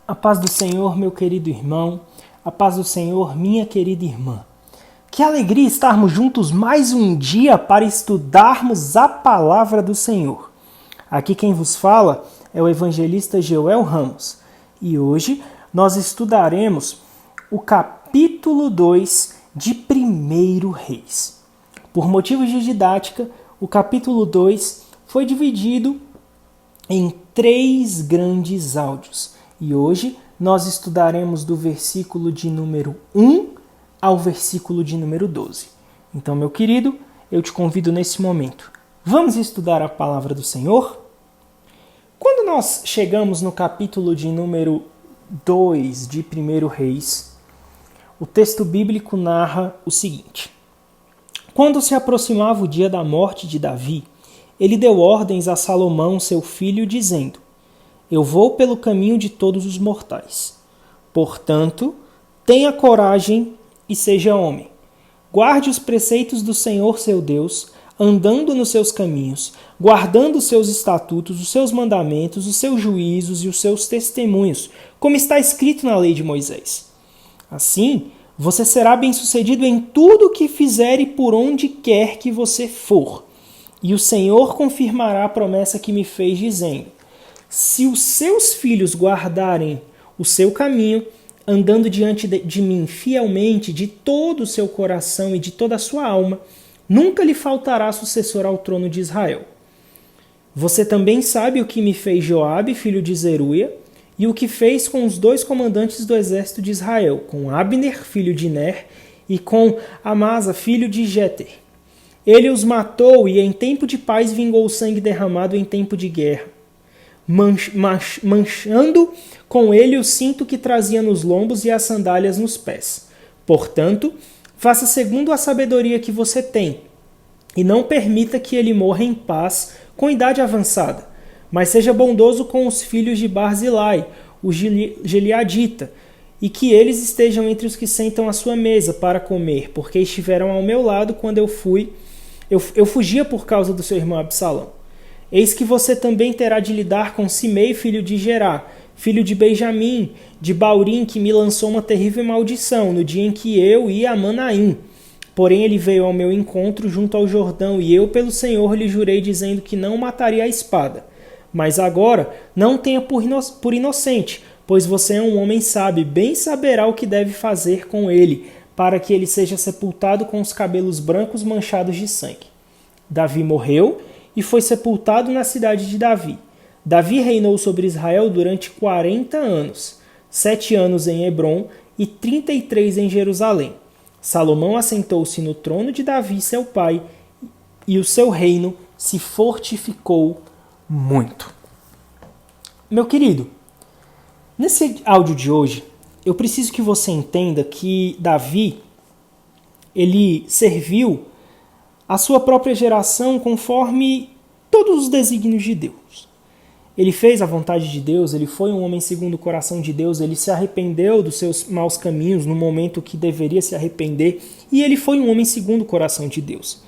A paz do Senhor, meu querido irmão, a paz do Senhor, minha querida irmã. Que alegria estarmos juntos mais um dia para estudarmos a palavra do Senhor. Aqui quem vos fala é o evangelista Joel Ramos e hoje nós estudaremos o capítulo 2 de 1 Reis. Por motivos de didática, o capítulo 2 foi dividido em 3 grandes áudios. E hoje nós estudaremos do versículo de número 1 ao versículo de número 12. Então, meu querido, eu te convido nesse momento. Vamos estudar a palavra do Senhor? Quando nós chegamos no capítulo de número 2 de 1 Reis, o texto bíblico narra o seguinte. Quando se aproximava o dia da morte de Davi, ele deu ordens a Salomão, seu filho, dizendo: Eu vou pelo caminho de todos os mortais. Portanto, tenha coragem e seja homem. Guarde os preceitos do Senhor seu Deus, andando nos seus caminhos, guardando os seus estatutos, os seus mandamentos, os seus juízos e os seus testemunhos, como está escrito na lei de Moisés. Assim, você será bem-sucedido em tudo o que fizer e por onde quer que você for. E o Senhor confirmará a promessa que me fez, dizendo: Se os seus filhos guardarem o seu caminho, andando diante de mim fielmente, de todo o seu coração e de toda a sua alma, nunca lhe faltará sucessor ao trono de Israel. Você também sabe o que me fez Joabe, filho de Zeruia, e o que fez com os 2 comandantes do exército de Israel, com Abner, filho de Ner, e com Amasa, filho de Jeter. Ele os matou e em tempo de paz vingou o sangue derramado em tempo de guerra, manchando com ele o cinto que trazia nos lombos e as sandálias nos pés. Portanto, faça segundo a sabedoria que você tem, e não permita que ele morra em paz com idade avançada, mas seja bondoso com os filhos de Barzilai, o Gileadita, e que eles estejam entre os que sentam à sua mesa para comer, porque estiveram ao meu lado quando eu fugia por causa do seu irmão Absalão. Eis que você também terá de lidar com Simei, filho de Gerá, filho de Benjamim, de Baurim, que me lançou uma terrível maldição no dia em que eu ia a Manaim. Porém ele veio ao meu encontro junto ao Jordão, e eu pelo Senhor lhe jurei, dizendo que não o mataria à espada. Mas agora não tenha por inocente, pois você é um homem sábio, bem saberá o que deve fazer com ele, para que ele seja sepultado com os cabelos brancos manchados de sangue. Davi morreu e foi sepultado na cidade de Davi. Davi reinou sobre Israel durante 40 anos, 7 anos em Hebrom e 33 em Jerusalém. Salomão assentou-se no trono de Davi, seu pai, e o seu reino se fortificou muito. Meu querido, nesse áudio de hoje, eu preciso que você entenda que Davi, ele serviu a sua própria geração conforme todos os desígnios de Deus. Ele fez a vontade de Deus, ele foi um homem segundo o coração de Deus, ele se arrependeu dos seus maus caminhos no momento que deveria se arrepender, e ele foi um homem segundo o coração de Deus.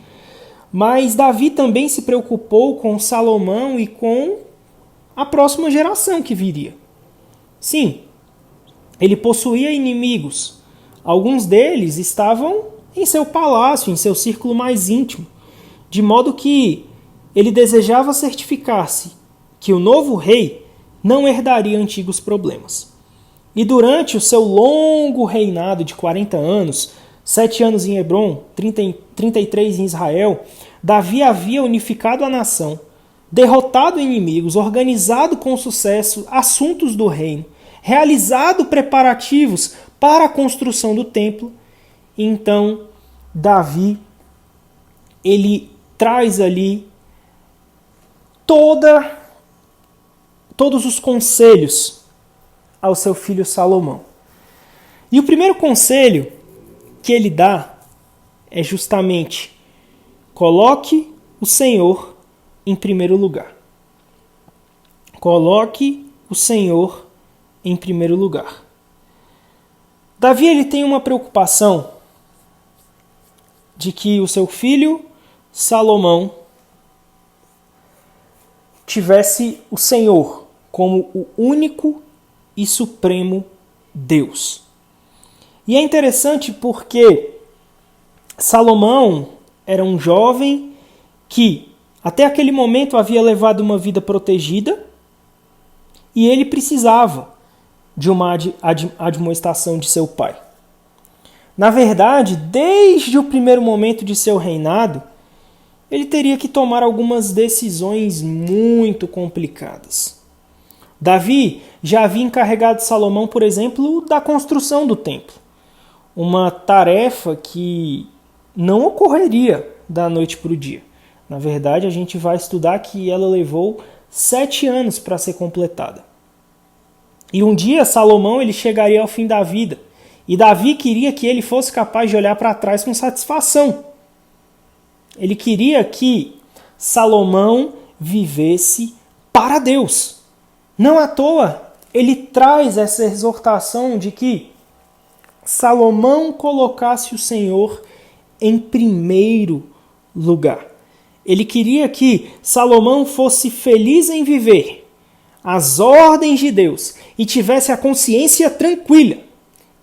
Mas Davi também se preocupou com Salomão e com a próxima geração que viria. Sim, ele possuía inimigos. Alguns deles estavam em seu palácio, em seu círculo mais íntimo, de modo que ele desejava certificar-se que o novo rei não herdaria antigos problemas. E durante o seu longo reinado de 40 anos, 7 anos em Hebrom, 33 em Israel, Davi havia unificado a nação, derrotado inimigos, organizado com sucesso assuntos do reino, realizado preparativos para a construção do templo. E então, Davi, ele traz ali todos os conselhos ao seu filho Salomão. E o primeiro conselho que ele dá é justamente: coloque o Senhor em primeiro lugar. Coloque o Senhor em primeiro lugar. Davi, ele tem uma preocupação de que o seu filho Salomão tivesse o Senhor como o único e supremo Deus. E é interessante porque Salomão era um jovem que até aquele momento havia levado uma vida protegida e ele precisava de uma admoestação de seu pai. Na verdade, desde o primeiro momento de seu reinado, ele teria que tomar algumas decisões muito complicadas. Davi já havia encarregado Salomão, por exemplo, da construção do templo. Uma tarefa que não ocorreria da noite para o dia. Na verdade, a gente vai estudar que ela levou 7 anos para ser completada. E um dia Salomão ele chegaria ao fim da vida. E Davi queria que ele fosse capaz de olhar para trás com satisfação. Ele queria que Salomão vivesse para Deus. Não à toa, ele traz essa exortação de que Salomão colocasse o Senhor em primeiro lugar. Ele queria que Salomão fosse feliz em viver as ordens de Deus e tivesse a consciência tranquila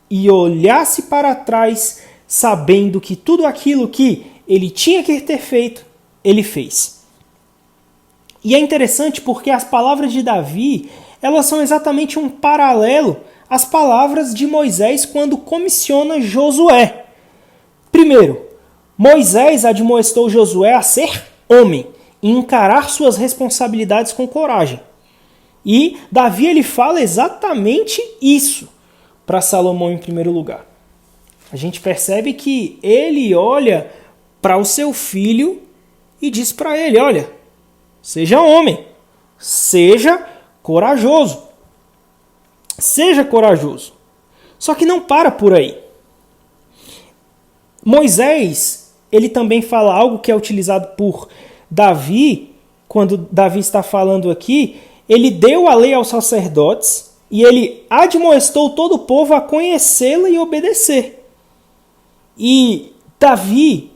e olhasse para trás sabendo que tudo aquilo que ele tinha que ter feito, ele fez. E é interessante porque as palavras de Davi, elas são exatamente um paralelo às palavras de Moisés quando comissiona Josué. Primeiro, Moisés admoestou Josué a ser homem e encarar suas responsabilidades com coragem. E Davi ele fala exatamente isso para Salomão em primeiro lugar. A gente percebe que ele olha para o seu filho e diz para ele, olha, seja homem, seja corajoso. Seja corajoso. Só que não para por aí. Moisés, ele também fala algo que é utilizado por Davi, quando Davi está falando aqui, ele deu a lei aos sacerdotes e ele admoestou todo o povo a conhecê-la e obedecer. E Davi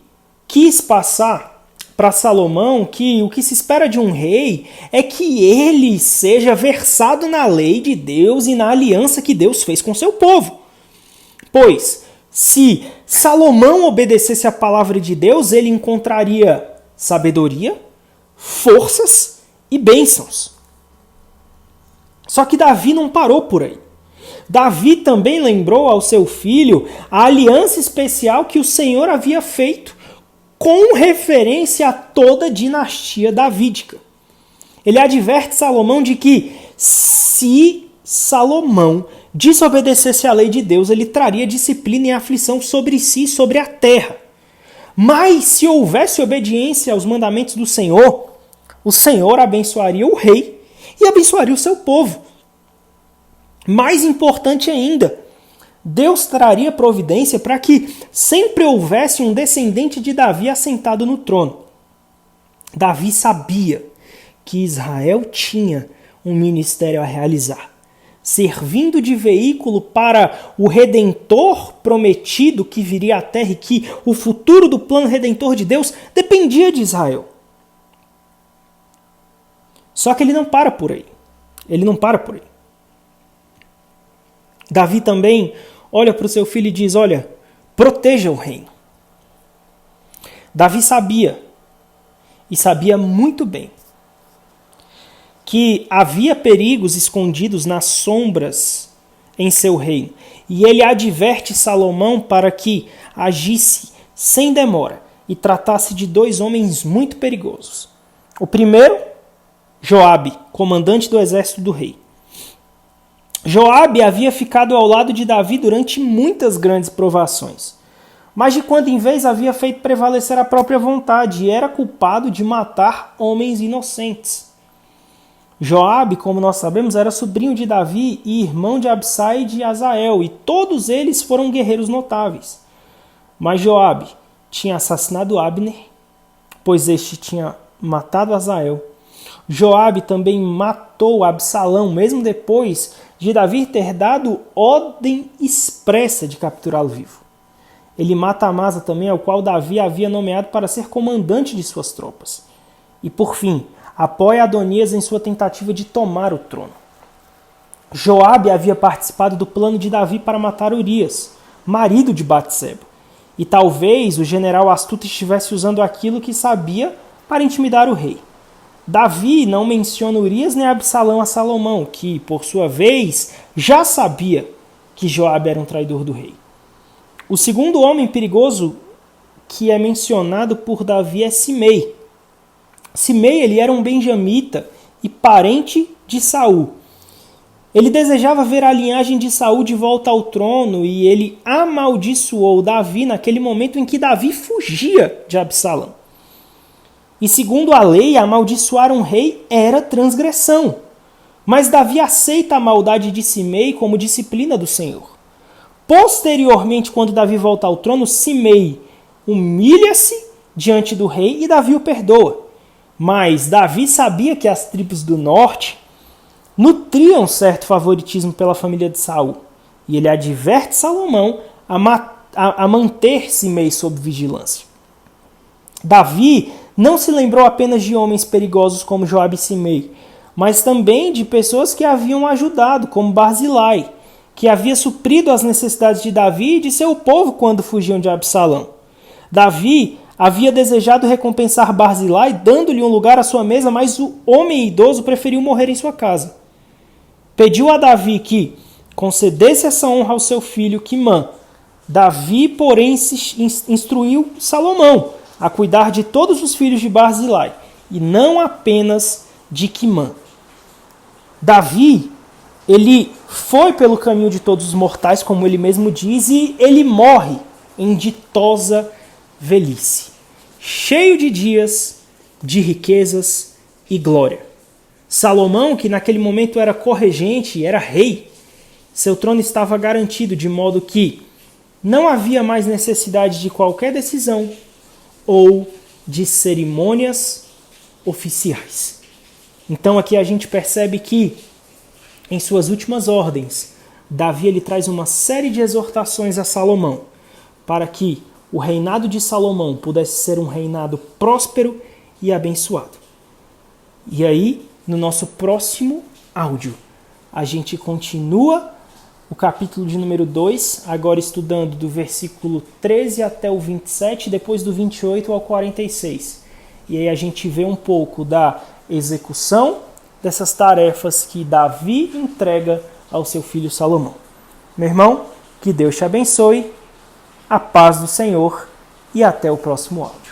quis passar para Salomão que o que se espera de um rei é que ele seja versado na lei de Deus e na aliança que Deus fez com seu povo. Pois, se Salomão obedecesse a palavra de Deus, ele encontraria sabedoria, forças e bênçãos. Só que Davi não parou por aí. Davi também lembrou ao seu filho a aliança especial que o Senhor havia feito com referência a toda a dinastia davídica. Ele adverte Salomão de que se Salomão desobedecesse à lei de Deus, ele traria disciplina e aflição sobre si e sobre a terra. Mas se houvesse obediência aos mandamentos do Senhor, o Senhor abençoaria o rei e abençoaria o seu povo. Mais importante ainda, Deus traria providência para que sempre houvesse um descendente de Davi assentado no trono. Davi sabia que Israel tinha um ministério a realizar, servindo de veículo para o Redentor prometido que viria à terra e que o futuro do plano redentor de Deus dependia de Israel. Só que ele não para por aí. Ele não para por aí. Davi também olha para o seu filho e diz, olha, proteja o reino. Davi sabia, e sabia muito bem, que havia perigos escondidos nas sombras em seu reino. E ele adverte Salomão para que agisse sem demora e tratasse de 2 homens muito perigosos. O primeiro, Joabe, comandante do exército do rei. Joabe havia ficado ao lado de Davi durante muitas grandes provações, mas de quando em vez havia feito prevalecer a própria vontade e era culpado de matar homens inocentes. Joabe, como nós sabemos, era sobrinho de Davi e irmão de Absai e de Azael, e todos eles foram guerreiros notáveis. Mas Joabe tinha assassinado Abner, pois este tinha matado Azael. Joabe também matou Absalão, mesmo depois de Davi ter dado ordem expressa de capturá-lo vivo. Ele mata Amasa também, ao qual Davi havia nomeado para ser comandante de suas tropas. E por fim, apoia Adonias em sua tentativa de tomar o trono. Joabe havia participado do plano de Davi para matar Urias, marido de Batseba. E talvez o general astuto estivesse usando aquilo que sabia para intimidar o rei. Davi não menciona Urias nem Absalão a Salomão, que, por sua vez, já sabia que Joabe era um traidor do rei. O segundo homem perigoso que é mencionado por Davi é Simei. Simei ele era um benjamita e parente de Saul. Ele desejava ver a linhagem de Saul de volta ao trono e ele amaldiçoou Davi naquele momento em que Davi fugia de Absalão. E segundo a lei, amaldiçoar um rei era transgressão. Mas Davi aceita a maldade de Simei como disciplina do Senhor. Posteriormente, quando Davi volta ao trono, Simei humilha-se diante do rei e Davi o perdoa. Mas Davi sabia que as tribos do norte nutriam certo favoritismo pela família de Saul. E ele adverte Salomão a manter Simei sob vigilância. Davi não se lembrou apenas de homens perigosos como Joabe e Simei, mas também de pessoas que haviam ajudado, como Barzilai, que havia suprido as necessidades de Davi e de seu povo quando fugiam de Absalão. Davi havia desejado recompensar Barzilai, dando-lhe um lugar à sua mesa, mas o homem idoso preferiu morrer em sua casa. Pediu a Davi que concedesse essa honra ao seu filho Quimã. Davi, porém, instruiu Salomão a cuidar de todos os filhos de Barzilai, e não apenas de Quimã. Davi, ele foi pelo caminho de todos os mortais, como ele mesmo diz, e ele morre em ditosa velhice, cheio de dias, de riquezas e glória. Salomão, que naquele momento era corregente, era rei, seu trono estava garantido, de modo que não havia mais necessidade de qualquer decisão ou de cerimônias oficiais. Então aqui a gente percebe que, em suas últimas ordens, Davi ele traz uma série de exortações a Salomão, para que o reinado de Salomão pudesse ser um reinado próspero e abençoado. E aí, no nosso próximo áudio, a gente continua o capítulo de número 2, agora estudando do versículo 13 até o 27, depois do 28 ao 46. E aí a gente vê um pouco da execução dessas tarefas que Davi entrega ao seu filho Salomão. Meu irmão, que Deus te abençoe, a paz do Senhor e até o próximo áudio.